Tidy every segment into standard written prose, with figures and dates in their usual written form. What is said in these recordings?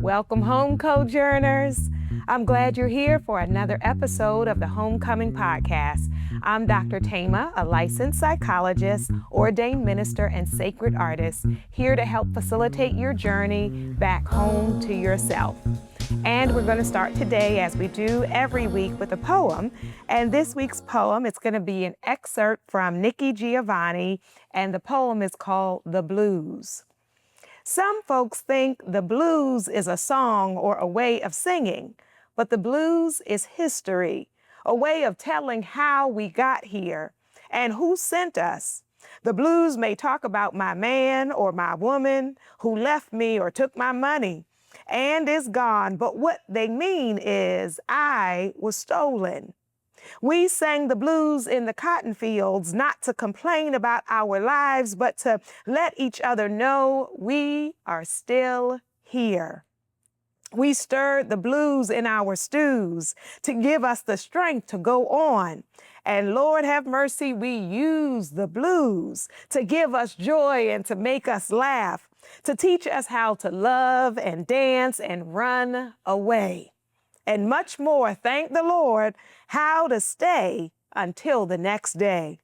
Welcome home, Cojourners. I'm glad you're here for another episode of the Homecoming Podcast. I'm Dr.Thema, a licensed psychologist, ordained minister, and sacred artist, here to help facilitate your journey back home to yourself. And we're going to start today, as we do every week, with a poem. And this week's poem, it's going to be an excerpt from Nikki Giovanni, and the poem is called The Blues. Some folks think the blues is a song or a way of singing, but the blues is history, a way of telling how we got here and who sent us. The blues may talk about my man or my woman who left me or took my money and is gone, but what they mean is I was stolen. We sang the blues in the cotton fields, not to complain about our lives, but to let each other know we are still here. We stirred the blues in our stews to give us the strength to go on. And Lord have mercy, we use the blues to give us joy and to make us laugh, to teach us how to love and dance and run away. And much more, thank the Lord, how to stay until the next day.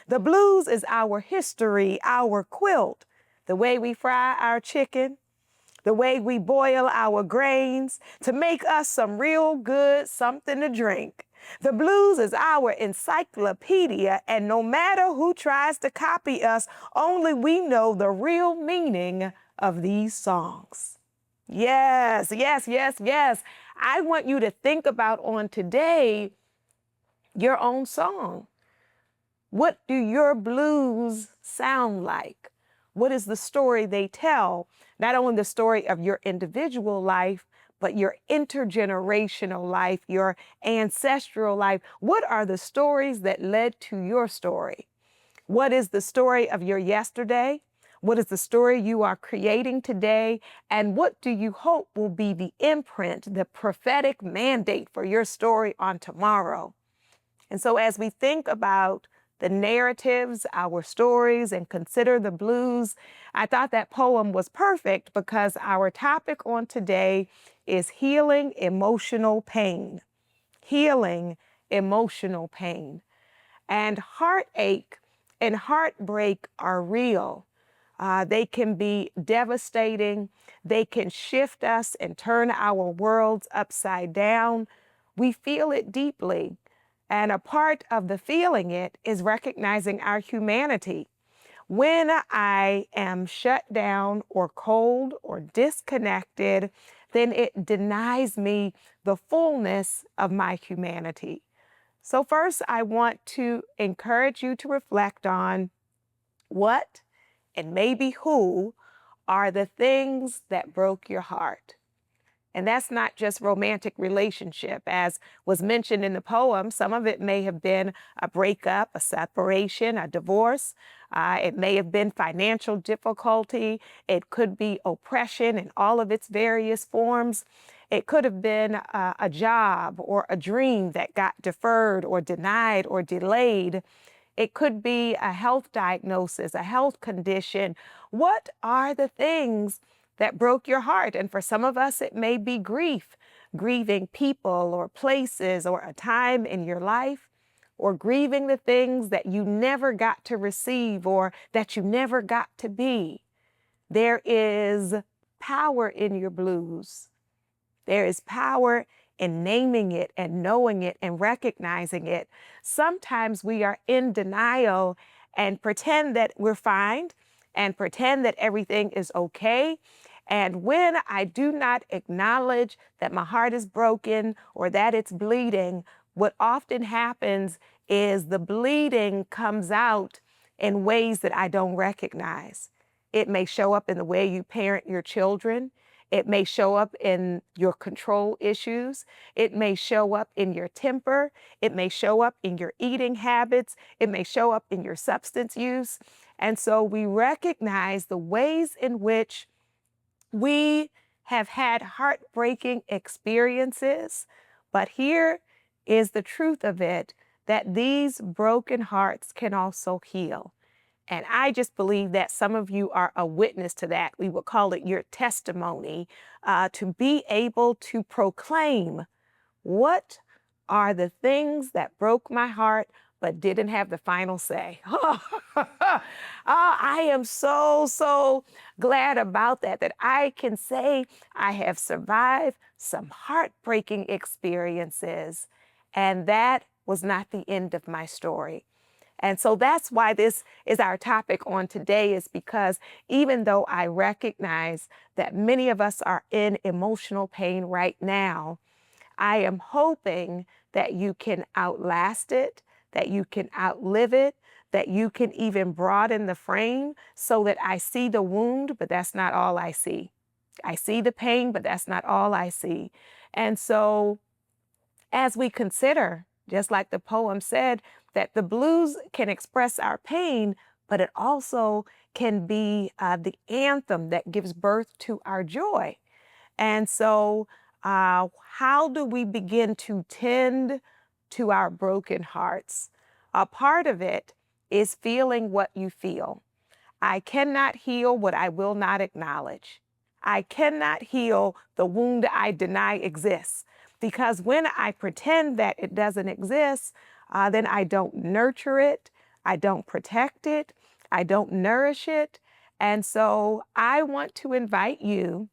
The blues is our history, our quilt, the way we fry our chicken, the way we boil our grains to make us some real good something to drink. The blues is our encyclopedia, and no matter who tries to copy us, only we know the real meaning of these songs. Yes, yes, yes, yes. I want you to think about on today your own song. What do your blues sound like? What is the story they tell? Not only the story of your individual life, but your intergenerational life, your ancestral life. What are the stories that led to your story? What is the story of your yesterday? What is the story you are creating today? And what do you hope will be the imprint, the prophetic mandate for your story on tomorrow? And so as we think about the narratives, our stories, and consider the blues, I thought that poem was perfect because our topic on today is healing emotional pain. Healing emotional pain. And heartache and heartbreak are real. They can be devastating. They can shift us and turn our worlds upside down. We feel it deeply. And a part of the feeling it is recognizing our humanity. When I am shut down or cold or disconnected, then it denies me the fullness of my humanity. So first, I want to encourage you to reflect on what and maybe who are the things that broke your heart. And that's not just romantic relationship. As was mentioned in the poem, some of it may have been a breakup, a separation, a divorce. It may have been financial difficulty. It could be oppression in all of its various forms. It could have been a job or a dream that got deferred or denied or delayed. It could be a health diagnosis, a health condition. What are the things that broke your heart? And for some of us, it may be grief, grieving people or places or a time in your life, or grieving the things that you never got to receive or that you never got to be. There is power in your blues. There is power in naming it and knowing it and recognizing it. Sometimes we are in denial and pretend that we're fine and pretend that everything is okay. And when I do not acknowledge that my heart is broken or that it's bleeding, what often happens is the bleeding comes out in ways that I don't recognize. It may show up in the way you parent your children. It may show up in your control issues. It may show up in your temper. It may show up in your eating habits. It may show up in your substance use. And so we recognize the ways in which we have had heartbreaking experiences. But here is the truth of it, that these broken hearts can also heal. And I just believe that some of you are a witness to that. We would call it your testimony, to be able to proclaim what are the things that broke my heart but didn't have the final say. I am so glad about that, that I can say I have survived some heartbreaking experiences, and that was not the end of my story. And so that's why this is our topic on today, is because even though I recognize that many of us are in emotional pain right now, I am hoping that you can outlast it, that you can outlive it, that you can even broaden the frame so that I see the wound, but that's not all I see. I see the pain, but that's not all I see. And so as we consider, just like the poem said, that the blues can express our pain, but it also can be the anthem that gives birth to our joy. And so how do we begin to tend to our broken hearts? A part of it is feeling what you feel. I cannot heal what I will not acknowledge. I cannot heal the wound I deny exists. Because when I pretend that it doesn't exist, then I don't nurture it, I don't protect it, I don't nourish it. And so I want to invite you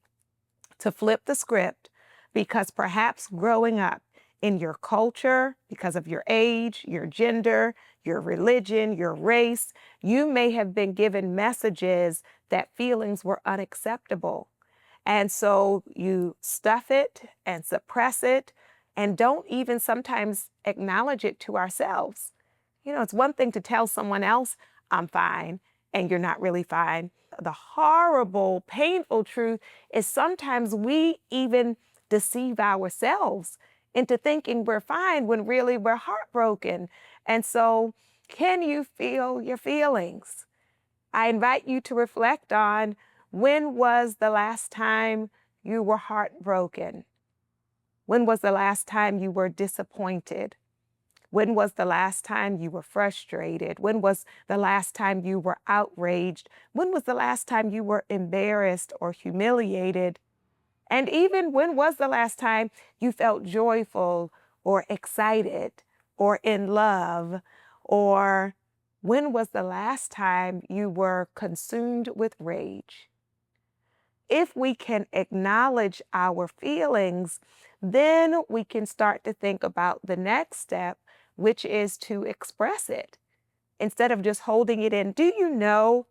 to flip the script, because perhaps growing up in your culture, because of your age, your gender, your religion, your race, you may have been given messages that feelings were unacceptable. And so you stuff it and suppress it and don't even sometimes acknowledge it to ourselves. You know, it's one thing to tell someone else, I'm fine, and you're not really fine. The horrible, painful truth is sometimes we even deceive ourselves into thinking we're fine when really we're heartbroken. And so, can you feel your feelings? I invite you to reflect on, when was the last time you were heartbroken? When was the last time you were disappointed? When was the last time you were frustrated? When was the last time you were outraged? When was the last time you were embarrassed or humiliated? And even when was the last time you felt joyful or excited or in love? Or when was the last time you were consumed with rage? If we can acknowledge our feelings, then we can start to think about the next step, which is to express it instead of just holding it in. Do you know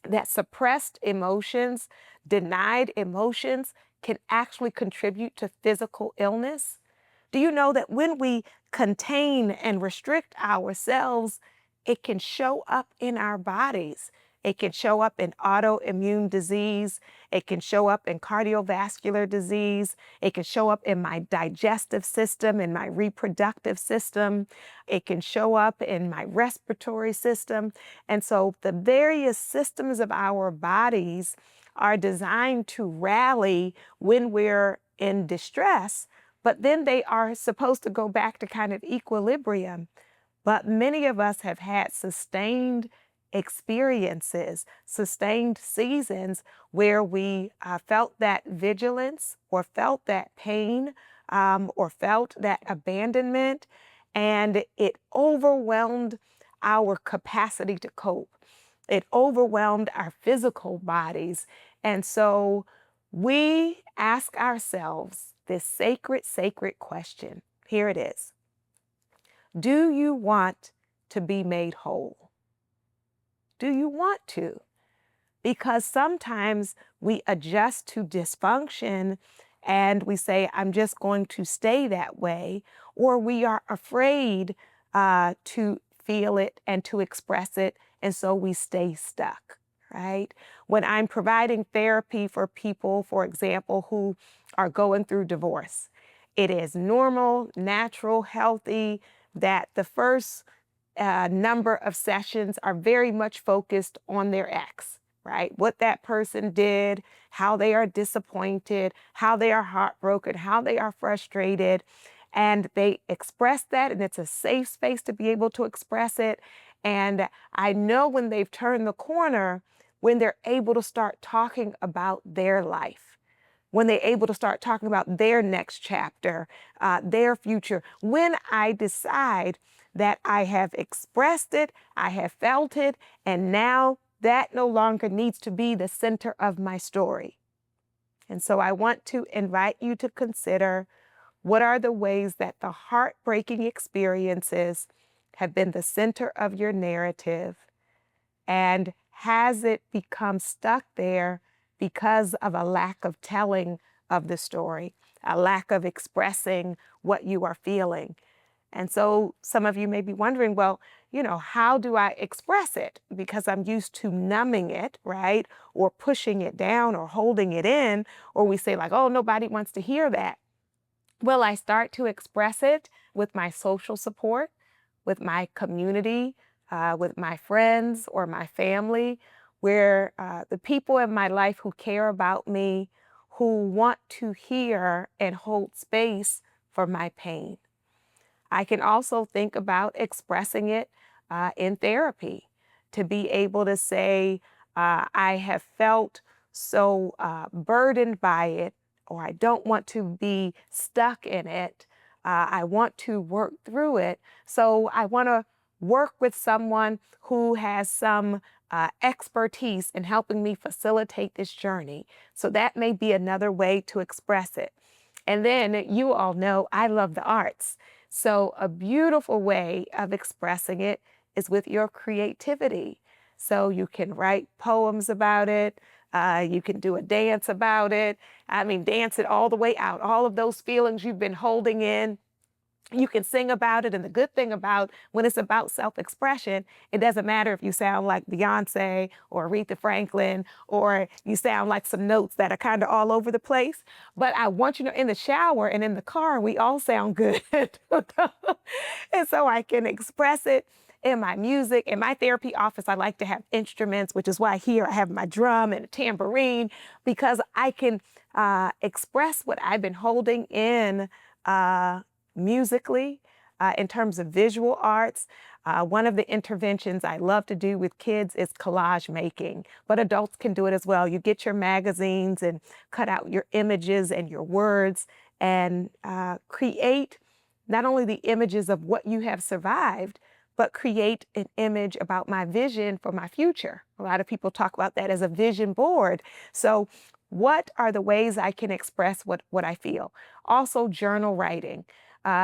that suppressed emotions, denied emotions, can actually contribute to physical illness? Do you know that when we contain and restrict ourselves, it can show up in our bodies? It can show up in autoimmune disease. It can show up in cardiovascular disease. It can show up in my digestive system, in my reproductive system. It can show up in my respiratory system. And so the various systems of our bodies are designed to rally when we're in distress, but then they are supposed to go back to kind of equilibrium. But many of us have had sustained experiences, sustained seasons where we felt that vigilance or felt that pain, or felt that abandonment, and it overwhelmed our capacity to cope. It overwhelmed our physical bodies. And so we ask ourselves this sacred question. Here it is. Do you want to be made whole? Do you want to? Because sometimes we adjust to dysfunction and we say, I'm just going to stay that way, or we are afraid to feel it and to express it, and so we stay stuck, right? When I'm providing therapy for people, for example, who are going through divorce, it is normal, natural, healthy that the first number of sessions are very much focused on their ex, right? What that person did, how they are disappointed, how they are heartbroken, how they are frustrated. And they express that, and it's a safe space to be able to express it. And I know when they've turned the corner, when they're able to start talking about their life, when they're able to start talking about their next chapter, their future, when I decide that I have expressed it, I have felt it, and now that no longer needs to be the center of my story. And so I want to invite you to consider, what are the ways that the heartbreaking experiences have been the center of your narrative? And has it become stuck there because of a lack of telling of the story, a lack of expressing what you are feeling? And so some of you may be wondering, well, how do I express it? Because I'm used to numbing it, right? Or pushing it down or holding it in, or we say like, oh, nobody wants to hear that. Well, I start to express it with my social support, with my community, with my friends or my family, where the people in my life who care about me, who want to hear and hold space for my pain. I can also think about expressing it in therapy, to be able to say, I have felt so burdened by it, or I don't want to be stuck in it. I want to work through it. So I want to work with someone who has some expertise in helping me facilitate this journey. So that may be another way to express it. And then you all know I love the arts. So a beautiful way of expressing it is with your creativity. So you can write poems about it. You can do a dance about it. I mean, dance it all the way out. All of those feelings you've been holding in, you can sing about it. And the good thing about when it's about self-expression, it doesn't matter if you sound like Beyonce or Aretha Franklin, or you sound like some notes that are kind of all over the place. But I want you to know, in the shower and in the car, we all sound good. And so I can express it in my music. In my therapy office, I like to have instruments, which is why here I have my drum and a tambourine, because I can express what I've been holding in musically, in terms of visual arts. One of the interventions I love to do with kids is collage making, but adults can do it as well. You get your magazines and cut out your images and your words and create not only the images of what you have survived, but create an image about my vision for my future. A lot of people talk about that as a vision board. So what are the ways I can express what I feel? Also, journal writing.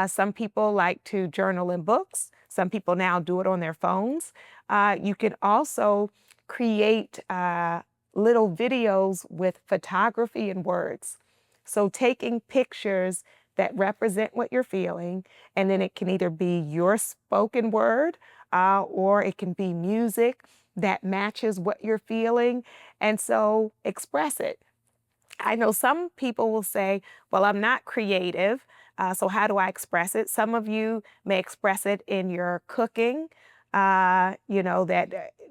Some people like to journal in books. Some people now do it on their phones. You can also create little videos with photography and words. So taking pictures that represent what you're feeling, and then it can either be your spoken word or it can be music that matches what you're feeling. And so express it. I know some people will say, well, I'm not creative, so how do I express it? Some of you may express it in your cooking. That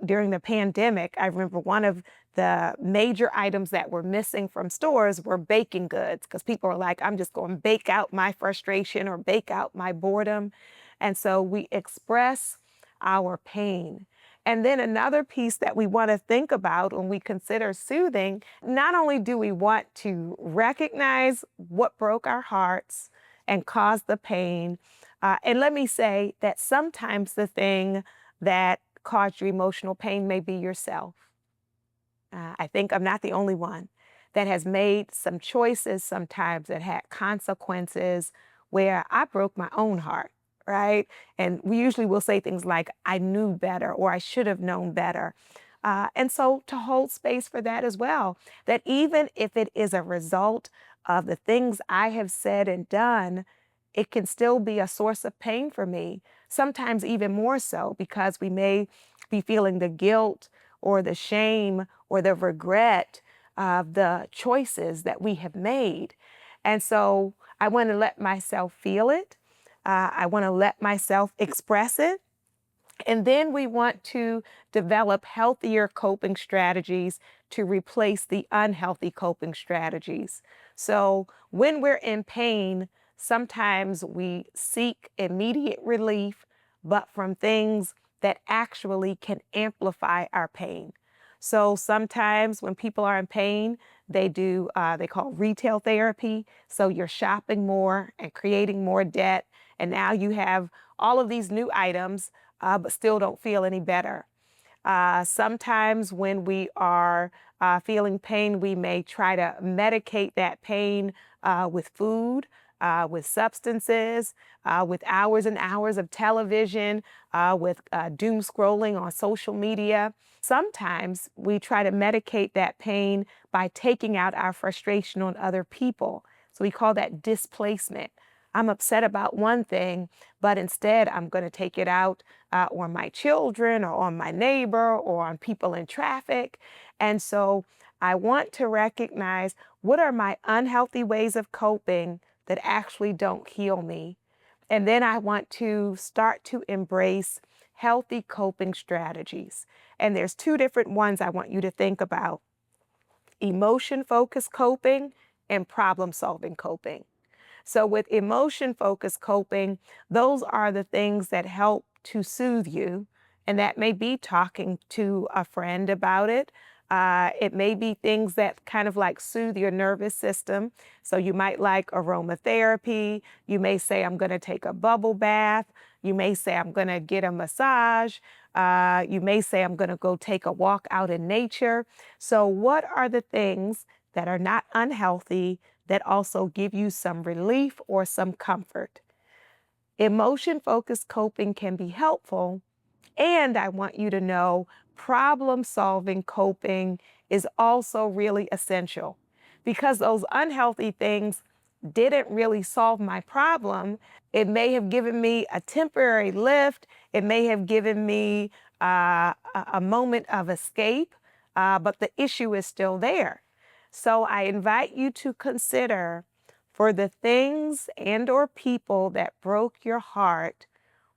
during the pandemic, I remember one of the major items that were missing from stores were baking goods, because people were like, I'm just going to bake out my frustration or bake out my boredom. And so we express our pain. And then another piece that we want to think about when we consider soothing, not only do we want to recognize what broke our hearts and caused the pain, and let me say that sometimes the thing that caused you emotional pain may be yourself. I think I'm not the only one that has made some choices sometimes that had consequences where I broke my own heart, right? And we usually will say things like, I knew better or I should have known better. And so to hold space for that as well, that even if it is a result of the things I have said and done, it can still be a source of pain for me, sometimes even more so, because we may be feeling the guilt or the shame or the regret of the choices that we have made. And so I want to let myself feel it. I want to let myself express it. And then we want to develop healthier coping strategies to replace the unhealthy coping strategies. So when we're in pain, sometimes we seek immediate relief, but from things that actually can amplify our pain. So sometimes when people are in pain, they call retail therapy. So you're shopping more and creating more debt. And now you have all of these new items, but still don't feel any better. Sometimes when we are feeling pain, we may try to medicate that pain with food, with substances, with hours and hours of television, with doom scrolling on social media. Sometimes we try to medicate that pain by taking out our frustration on other people. So we call that displacement. I'm upset about one thing, but instead I'm going to take it out on my children or on my neighbor or on people in traffic. And so I want to recognize what are my unhealthy ways of coping that actually don't heal me. And then I want to start to embrace healthy coping strategies. And there's two different ones I want you to think about: emotion-focused coping and problem-solving coping. So with emotion-focused coping, those are the things that help to soothe you. And that may be talking to a friend about it. It may be things that kind of like soothe your nervous system. So you might like aromatherapy. You may say, I'm going to take a bubble bath. You may say, I'm going to get a massage. You may say, I'm going to go take a walk out in nature. So what are the things that are not unhealthy that also give you some relief or some comfort? Emotion-focused coping can be helpful, and I want you to know problem-solving coping is also really essential, because those unhealthy things didn't really solve my problem. It may have given me a temporary lift. It may have given me a moment of escape, but the issue is still there. So I invite you to consider, for the things and or people that broke your heart,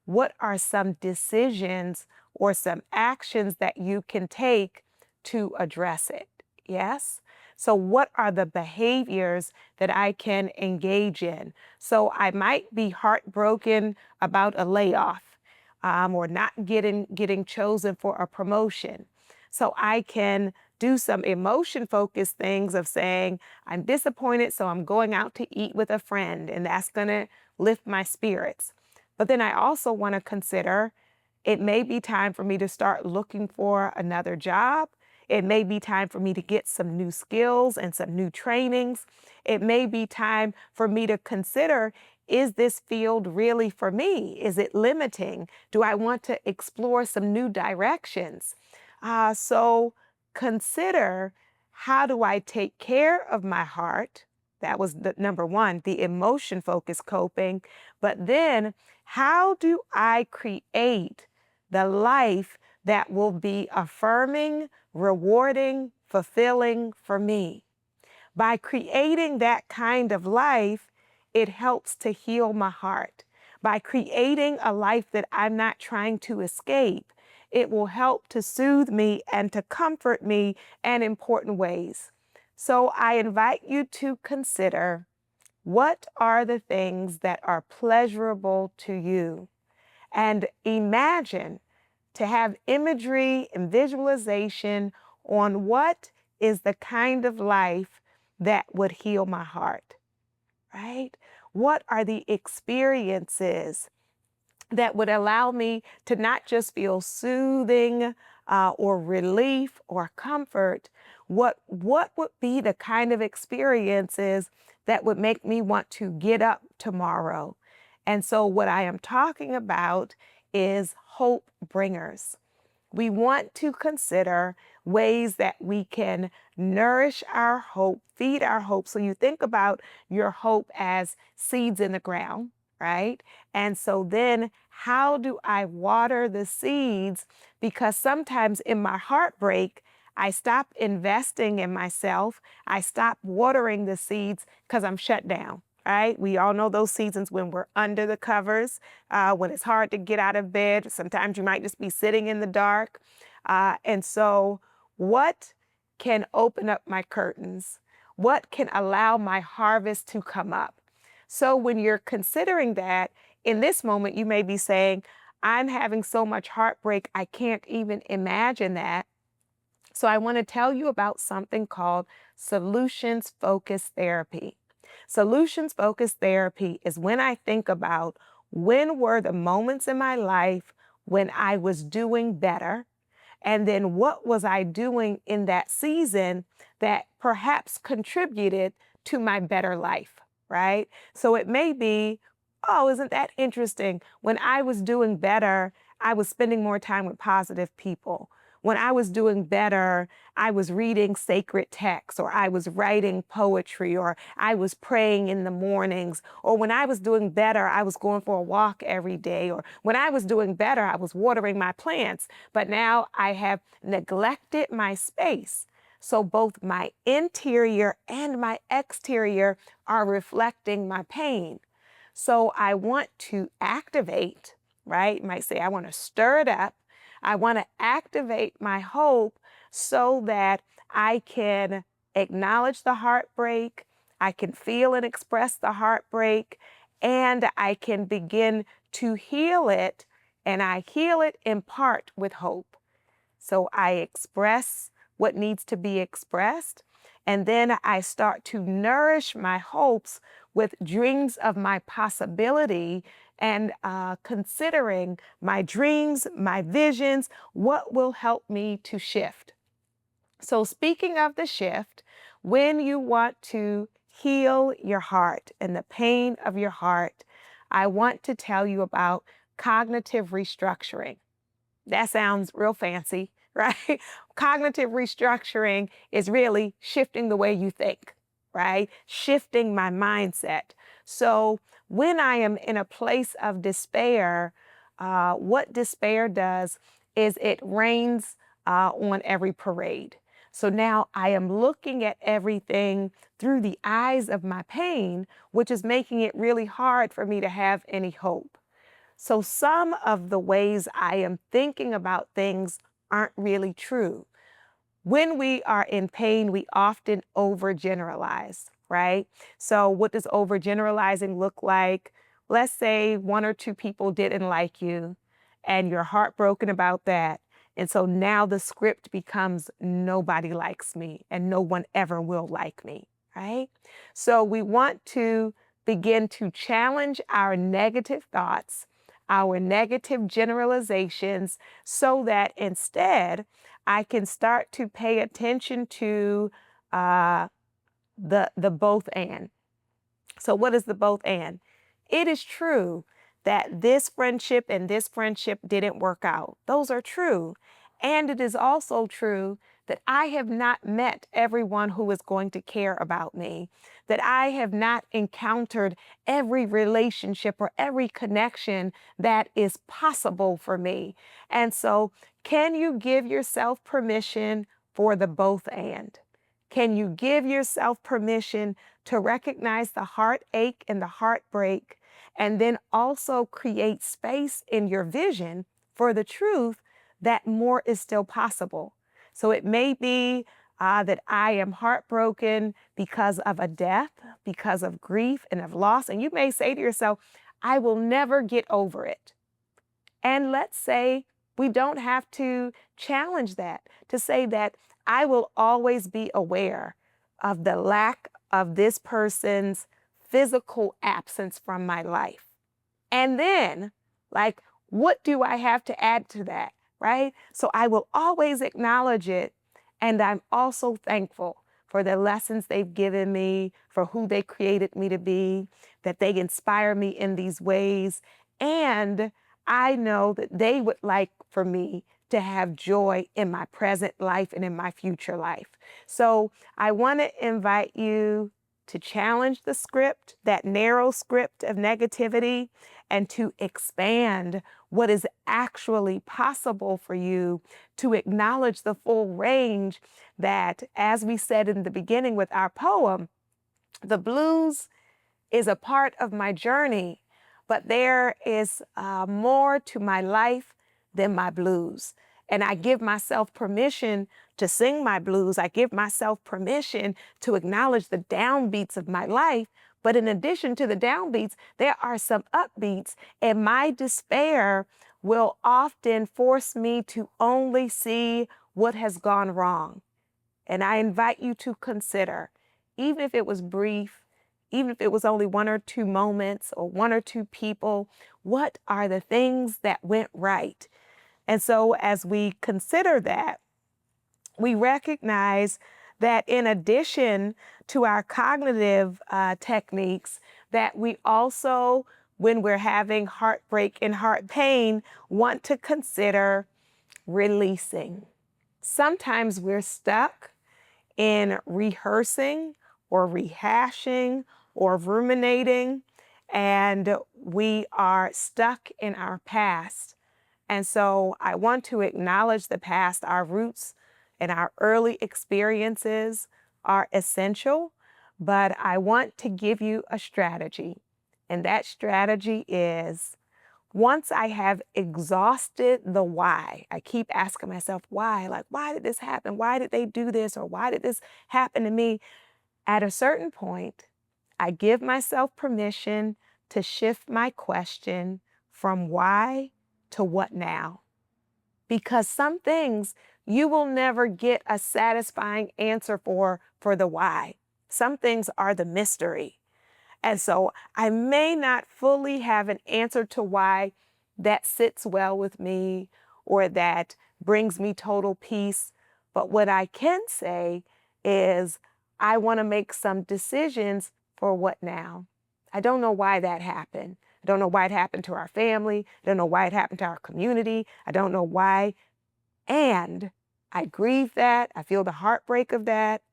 what are some decisions or some actions that you can take to address it? Yes? So what are the behaviors that I can engage in? So I might be heartbroken about a layoff, or not getting chosen for a promotion. So I can do some emotion-focused things of saying, I'm disappointed, so I'm going out to eat with a friend, and that's going to lift my spirits. But then I also want to consider, it may be time for me to start looking for another job. It may be time for me to get some new skills and some new trainings. It may be time for me to consider, is this field really for me? Is it limiting? Do I want to explore some new directions? So consider, how do I take care of my heart? That was the number one, the emotion-focused coping. But then, how do I create the life that will be affirming, rewarding, fulfilling for me? By creating that kind of life, it helps to heal my heart. By creating a life that I'm not trying to escape, it will help to soothe me and to comfort me in important ways. So I invite you to consider, what are the things that are pleasurable to you? And imagine, to have imagery and visualization on what is the kind of life that would heal my heart, right? What are the experiences that would allow me to not just feel soothing or relief or comfort? What would be the kind of experiences that would make me want to get up tomorrow? And so what I am talking about is hope bringers. We want to consider ways that we can nourish our hope, feed our hope. So you think about your hope as seeds in the ground, right? And so then, how do I water the seeds? Because sometimes in my heartbreak, I stop investing in myself. I stop watering the seeds because I'm shut down. Right? We all know those seasons when we're under the covers, when it's hard to get out of bed. Sometimes you might just be sitting in the dark. And so what can open up my curtains? What can allow my harvest to come up? So when you're considering that, in this moment, you may be saying, I'm having so much heartbreak, I can't even imagine that. So I want to tell you about something called solutions focused therapy. Solutions focused therapy is when I think about when were the moments in my life when I was doing better, and then what was I doing in that season that perhaps contributed to my better life, right? So it may be, oh, isn't that interesting? When I was doing better, I was spending more time with positive people. When I was doing better, I was reading sacred texts, or I was writing poetry, or I was praying in the mornings, or when I was doing better, I was going for a walk every day, or when I was doing better, I was watering my plants. But now I have neglected my space. So both my interior and my exterior are reflecting my pain. So I want to activate, right? You might say, I want to stir it up. I want to activate my hope so that I can acknowledge the heartbreak, I can feel and express the heartbreak, and I can begin to heal it. And I heal it in part with hope. So I express what needs to be expressed, and then I start to nourish my hopes with dreams of my possibility and considering my dreams, my visions, what will help me to shift. So, speaking of the shift, when you want to heal your heart and the pain of your heart, I want to tell you about cognitive restructuring. That sounds real fancy, right? Cognitive restructuring is really shifting the way you think, right? Shifting my mindset. So when I am in a place of despair, what despair does is it rains on every parade. So now I am looking at everything through the eyes of my pain, which is making it really hard for me to have any hope. So some of the ways I am thinking about things aren't really true. When we are in pain, we often overgeneralize, right? So what does overgeneralizing look like? Let's say one or two people didn't like you and you're heartbroken about that. And so now the script becomes nobody likes me and no one ever will like me, right? So we want to begin to challenge our negative thoughts, our negative generalizations, so that instead I can start to pay attention to uh, the both and. So what is the both and? It is true that this friendship and this friendship didn't work out. Those are true. And it is also true that I have not met everyone who is going to care about me, that I have not encountered every relationship or every connection that is possible for me. And so, can you give yourself permission for the both and? Can you give yourself permission to recognize the heartache and the heartbreak, and then also create space in your vision for the truth that more is still possible? So it may be that I am heartbroken because of a death, because of grief and of loss. And you may say to yourself, I will never get over it. And let's say we don't have to challenge that to say that I will always be aware of the lack of this person's physical absence from my life. And then, like, what do I have to add to that, right? So I will always acknowledge it. And I'm also thankful for the lessons they've given me, for who they created me to be, that they inspire me in these ways. And I know that they would like for me to have joy in my present life and in my future life. So I want to invite you to challenge the script, that narrow script of negativity, and to expand what is actually possible for you, to acknowledge the full range that, as we said in the beginning with our poem, the blues is a part of my journey, but there is more to my life than my blues. And I give myself permission to sing my blues. I give myself permission to acknowledge the downbeats of my life. But in addition to the downbeats, there are some upbeats. And my despair will often force me to only see what has gone wrong. And I invite you to consider, even if it was brief, even if it was only 1 or 2 moments or 1 or 2 people, what are the things that went right? And so as we consider that, we recognize that in addition to our cognitive techniques, that we also, when we're having heartbreak and heart pain, want to consider releasing. Sometimes we're stuck in rehearsing or rehashing or ruminating, and we are stuck in our past. And so I want to acknowledge the past. Our roots and our early experiences are essential, but I want to give you a strategy. And that strategy is, once I have exhausted the why, I keep asking myself, why? Like, why did this happen? Why did they do this? Or why did this happen to me? At a certain point, I give myself permission to shift my question from why to what now. Because some things you will never get a satisfying answer for the why. Some things are the mystery. And so I may not fully have an answer to why that sits well with me or that brings me total peace. But what I can say is I want to make some decisions for what now. I don't know why that happened. I don't know why it happened to our family. I don't know why it happened to our community. I don't know why. And I grieve that. I feel the heartbreak of that.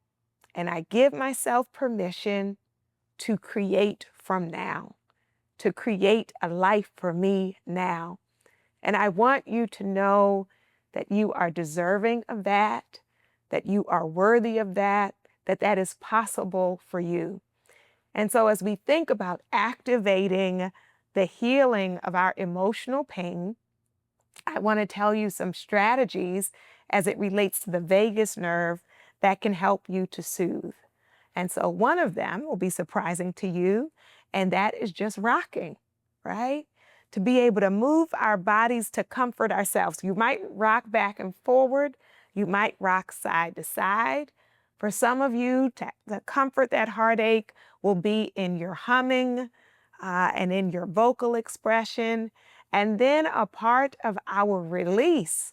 And I give myself permission to create from now, to create a life for me now. And I want you to know that you are deserving of that you are worthy of that that is possible for you. And so as we think about activating the healing of our emotional pain, I want to tell you some strategies as it relates to the vagus nerve that can help you to soothe. And so one of them will be surprising to you, and that is just rocking, right? To be able to move our bodies to comfort ourselves. You might rock back and forward. You might rock side to side. For some of you, to comfort that heartache will be in your humming and in your vocal expression. And then a part of our release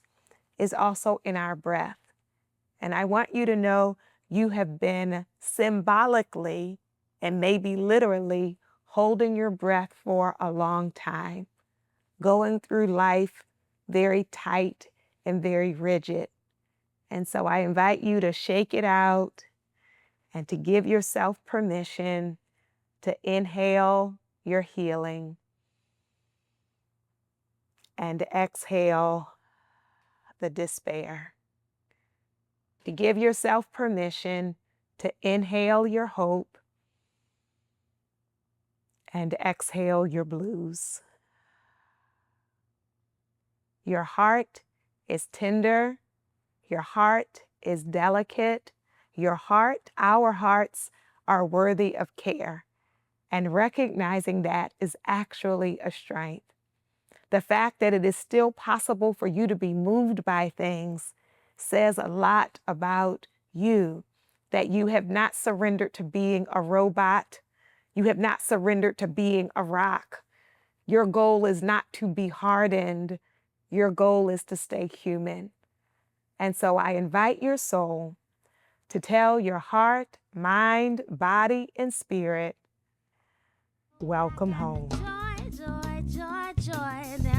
is also in our breath. And I want you to know you have been symbolically and maybe literally holding your breath for a long time, going through life very tight and very rigid. And so I invite you to shake it out and to give yourself permission to inhale your healing and to exhale the despair. To give yourself permission to inhale your hope and exhale your blues. Your heart is tender. Your heart is delicate. Your heart, our hearts, are worthy of care. And recognizing that is actually a strength. The fact that it is still possible for you to be moved by things says a lot about you, that you have not surrendered to being a robot. You have not surrendered to being a rock. Your goal is not to be hardened. Your goal is to stay human. And so I invite your soul to tell your heart, mind, body, and spirit, welcome home. Joy, joy, joy, joy.